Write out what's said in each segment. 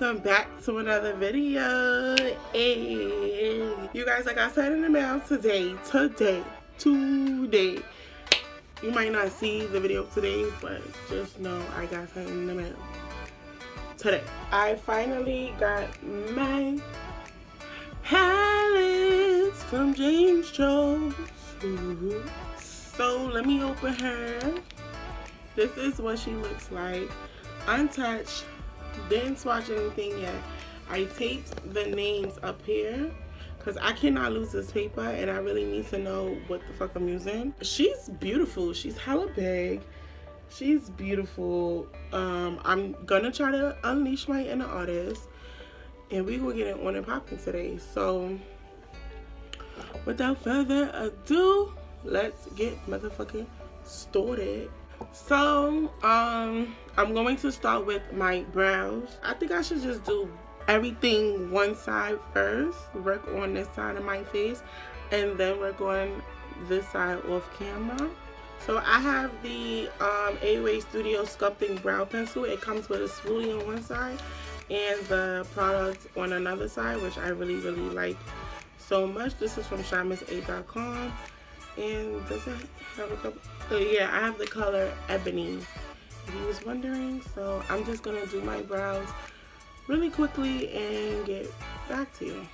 welcome back to another video. Hey, you guys, I got something in the mail today. You might not see the video today, but just know I got something in the mail today. I finally got my palettes from James Jones. So let me open her. This is what she looks like, untouched. Didn't swatch anything yet. I taped the names up here because I cannot lose this paper and I really need to know what the fuck I'm using. She's beautiful. She's hella big. She's beautiful. I'm gonna try to unleash my inner artist and we will get it on and popping today. So without further ado, let's get motherfucking started. So I'm going to start with my brows. I think I should just do everything one side first, work on this side of my face, and then work on this side off camera. So I have the A-Way Studio Sculpting Brow Pencil. It comes with a spoolie on one side and the product on another side, which I really like so much. This is from Morphe.com. And does it have a couple? So yeah, I have the color Ebony, if you was wondering. So I'm just gonna do my brows really quickly and get back to you.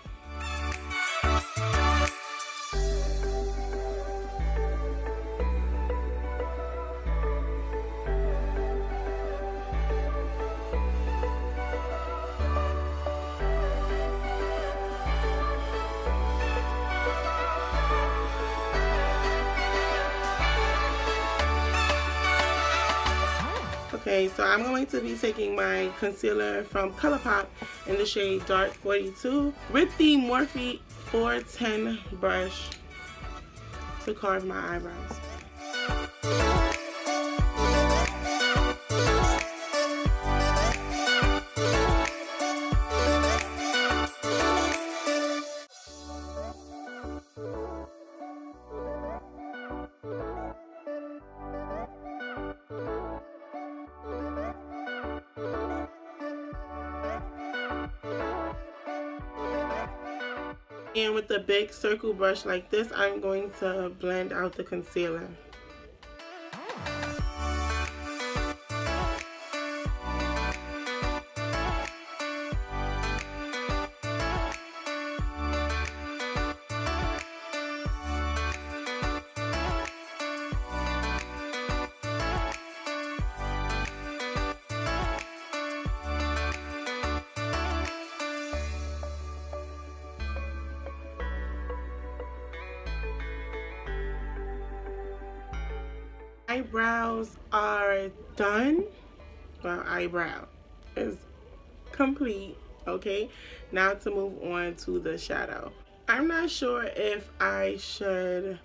Okay, so I'm going to be taking my concealer from ColourPop in the shade Dark 42 with the Morphe 410 brush to carve my eyebrows. And with the big circle brush like this, I'm going to blend out the concealer. Eyebrows are done. Well, eyebrow is complete. Okay, now to move on to the shadow. I'm not sure if I should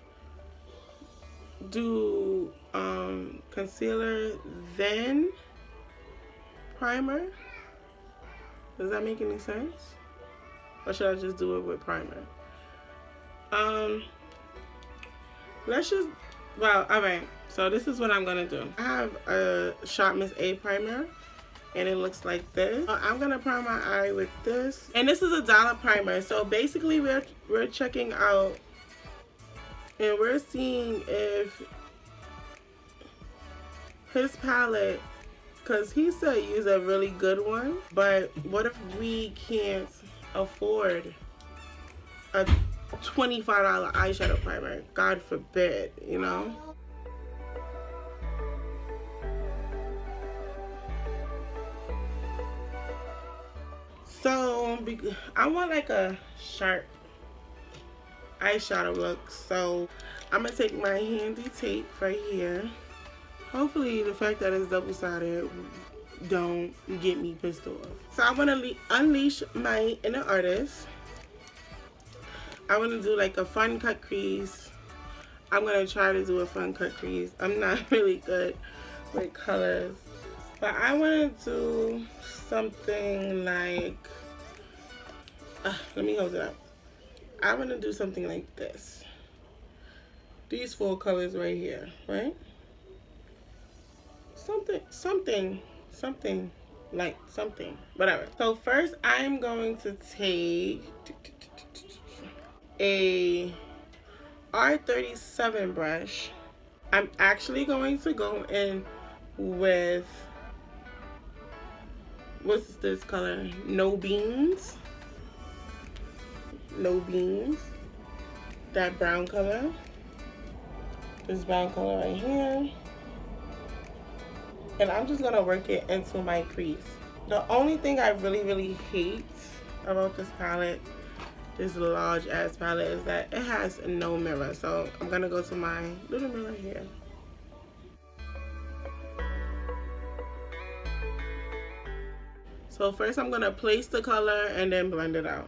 do concealer then primer. Does that make any sense? Or should I just do it with primer? Let's just, well, alright, so this is what I'm gonna do. I have a Shop Miss A primer and it looks like this. I'm gonna prime my eye with this, and this is a $1 primer. So basically we're checking out and we're seeing if his palette, because he said use a really good one, but what if we can't afford a $25 eyeshadow primer? God forbid, you know? So I want like a sharp eyeshadow look, so I'm gonna take my handy tape right here. Hopefully the fact that it's double-sided don't get me pissed off. So I want to unleash my inner artist. I want to do like a fun cut crease. I'm going to try to do a fun cut crease. I'm not really good with colors, but I want to do something like, let me hold it up. I want to do something like this. These 4 colors right here, right? Something like something, whatever. So first I'm going to take a R37 brush. I'm actually going to go in with, what's this color? No Beans. No Beans. That brown color. This brown color right here. And I'm just gonna work it into my crease. The only thing I really hate about this palette, this large ass palette, is that it has no mirror. So I'm gonna go to my little mirror here. So first I'm gonna place the color and then blend it out.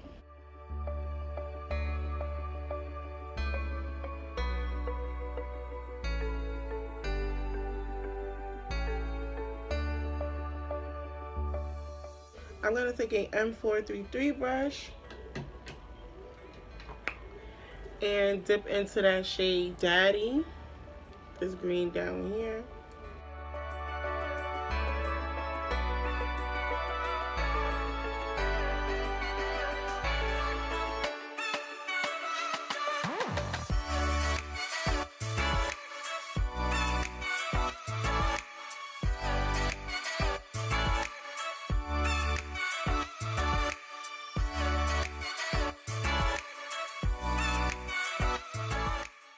I'm going to take a M433 brush and dip into that shade Daddy, this green down here.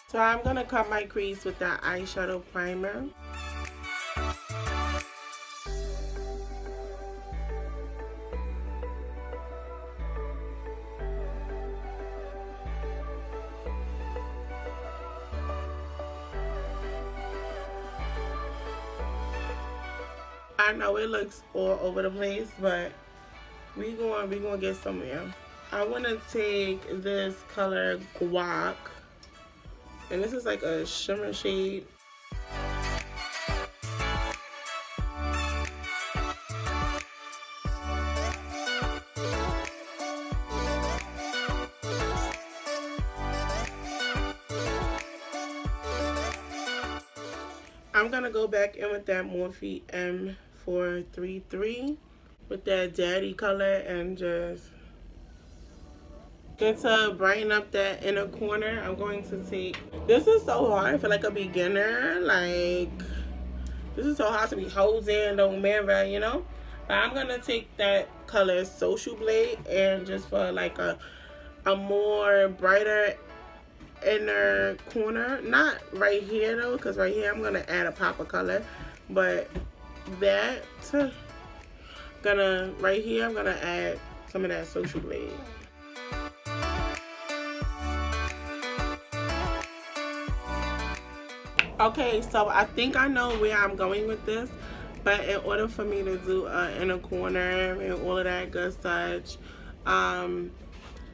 So I'm going to cut my crease with that eyeshadow primer. I know it looks all over the place, but we gonna get somewhere. I want to take this color Guac. And this is like a shimmer shade. I'm gonna go back in with that Morphe M433 with that Daddy color and just get to brighten up that inner corner. I'm going to take, this is so hard for like a beginner, like this is so hard to be holding no mirror, you know. But I'm gonna take that color Social Blade and just for like a more brighter inner corner, not right here though, because right here I'm gonna add a pop of color, but that right here I'm gonna add some of that Social Blade. Okay, so I think I know where I'm going with this, but in order for me to do an inner corner and all of that good stuff, I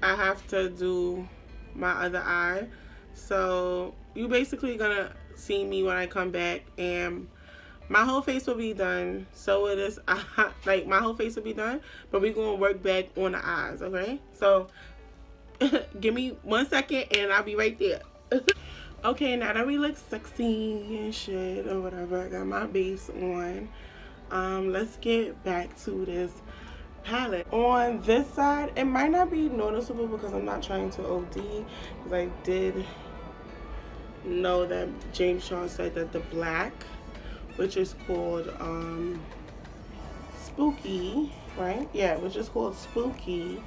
have to do my other eye. So you basically gonna see me when I come back, and my whole face will be done. So it is like my whole face will be done, but we're gonna work back on the eyes. Okay, so give me 1 second and I'll be right there. Okay, now that we look sexy and shit or whatever, I got my base on. Let's get back to this palette. On this side, it might not be noticeable because I'm not trying to OD, because I did know that James Shaw said that the black, which is called Spooky, right? Yeah, which is called Spooky,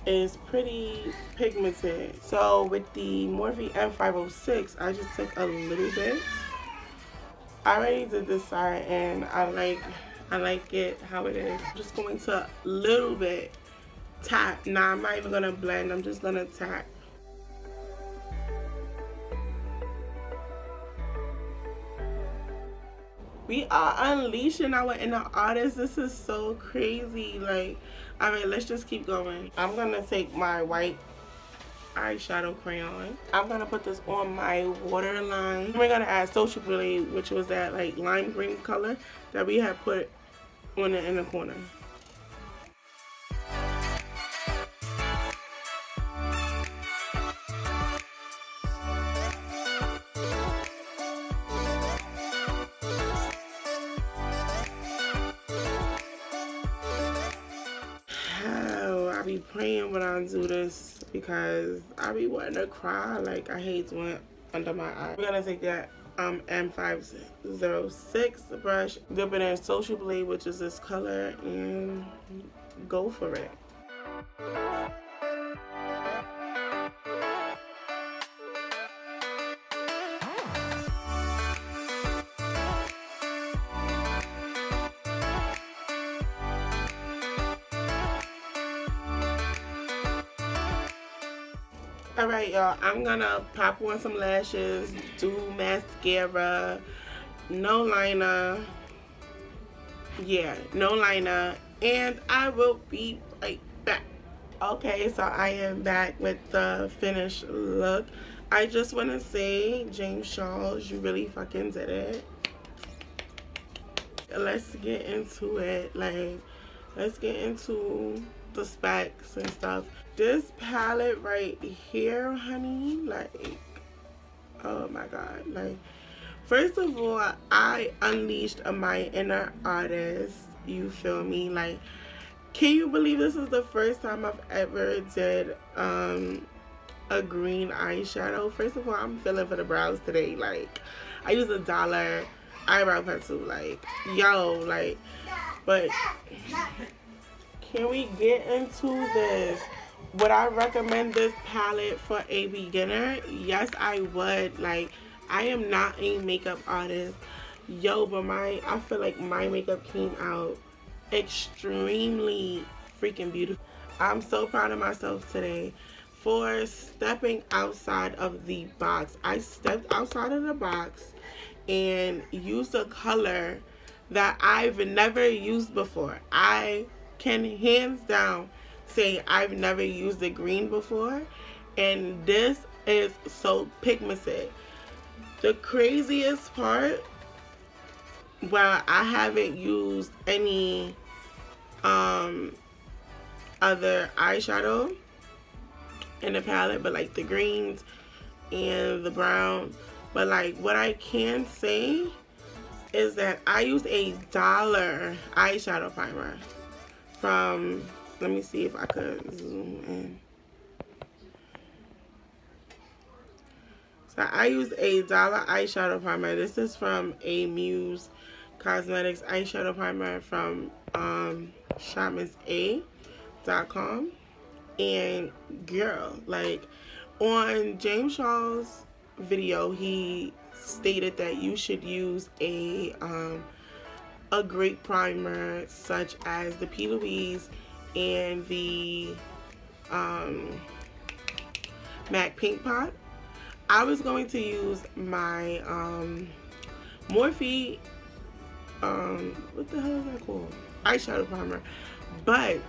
is pretty pigmented. So with the Morphe M506, I just took a little bit. I already did this side and I like it how it is. I'm just going to a little bit tap. Nah, I'm not even gonna blend, I'm just gonna tap. We are unleashing our inner artist. This is so crazy. Like, all right, let's just keep going. I'm gonna take my white eyeshadow crayon. I'm gonna put this on my waterline. We're gonna add Social Blade, which was that like lime green color that we had put on the inner corner. be praying when I do this because I be wanting to cry. Like, I hate to went under my eye. We're gonna take that M506 brush, dip it in Social Blade, which is this color, and go for it. Alright, y'all, I'm gonna pop on some lashes, do mascara, no liner. Yeah, no liner, and I will be right back. Okay, so I am back with the finished look. I just want to say, James Charles, you really fucking did it. Let's get into it. Like, let's get into the specs and stuff. This palette right here, honey, like, oh my god. Like, first of all, I unleashed my inner artist. You feel me? Like, can you believe this is the first time I've ever did a green eyeshadow? First of all, I'm feeling for the brows today. Like, I use $1 eyebrow pencil. Like, yo, like, but can we get into this? Would I recommend this palette for a beginner? Yes, I would. Like, I am not a makeup artist, yo, but I feel like my makeup came out extremely freaking beautiful. I'm so proud of myself today for stepping outside of the box. I stepped outside of the box and used a color that I've never used before. I can hands down say I've never used the green before, and this is so pigmented. The craziest part, well, I haven't used any other eyeshadow in the palette, but like the greens and the brown. But like, what I can say is that I used $1 eyeshadow primer from, let me see if I could zoom in. So I used $1 eyeshadow primer. This is from a Muse Cosmetics eyeshadow primer from shopmissa.com. And girl, like, on James Charles' video, he stated that you should use a great primer such as the P. Louise and the MAC Pink Pot. I was going to use my Morphe, what the hell is that called? Eyeshadow primer, but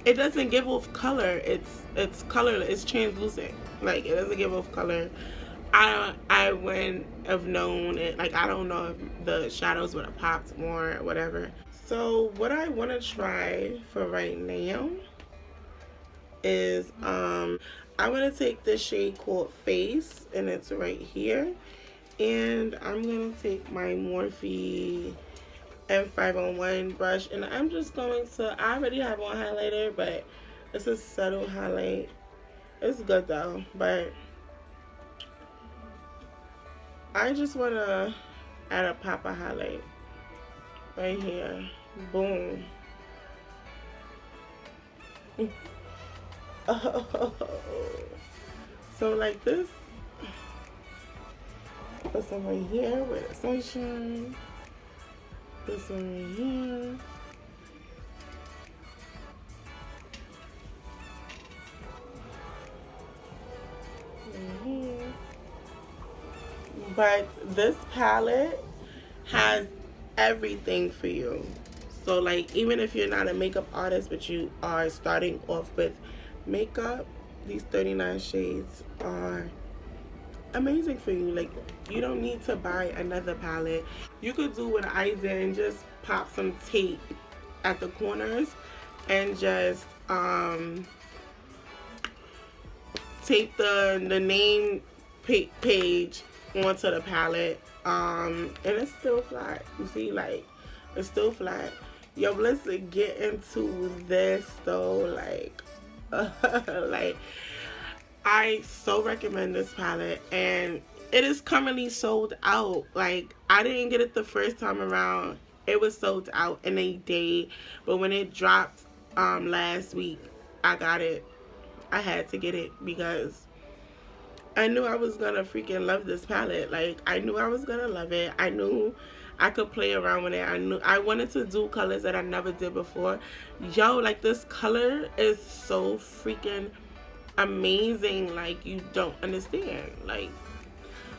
it doesn't give off color. It's colorless. It's translucent. Like, it doesn't give off color. I wouldn't have known it. Like, I don't know if the shadows would have popped more or whatever. So what I want to try for right now is I want to take this shade called Face, and it's right here, and I'm gonna take my Morphe M501 brush, and I'm just going to, I already have one highlighter, but it's a subtle highlight. It's good though, but I just want to add a pop of highlight right here. Boom. Oh. So like this, put some right here with the sunshine. Put some right here. Right here. But this palette has everything for you. So like, even if you're not a makeup artist but you are starting off with makeup, these 39 shades are amazing for you. Like, you don't need to buy another palette. You could do what I did and just pop some tape at the corners and just tape the name page onto the palette, and it's still flat. You see, like, it's still flat. Yo, let's get into this though. Like, like, I so recommend this palette, and it is currently sold out. Like, I didn't get it the first time around. It was sold out in a day, but when it dropped last week, I got it. I had to get it because I knew I was gonna freaking love this palette. Like, I knew I was gonna love it. I knew I could play around with it. I knew I wanted to do colors that I never did before. Yo, like, this color is so freaking amazing. Like, you don't understand. Like,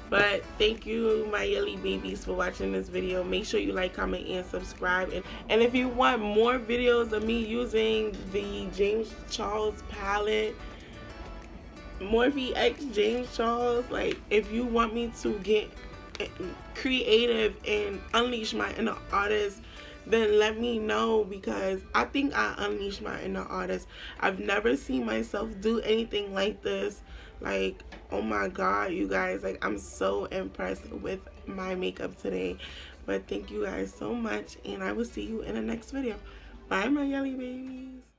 but thank you, my Yelly babies, for watching this video. Make sure you like, comment, and subscribe. And if you want more videos of me using the James Charles palette, Morphe X James Charles, like, if you want me to get creative and unleash my inner artist, then let me know, because I think I unleashed my inner artist. I've never seen myself do anything like this. Like, oh my god, you guys, like, I'm so impressed with my makeup today. But thank you guys so much, and I will see you in the next video. Bye, my Yelly babies.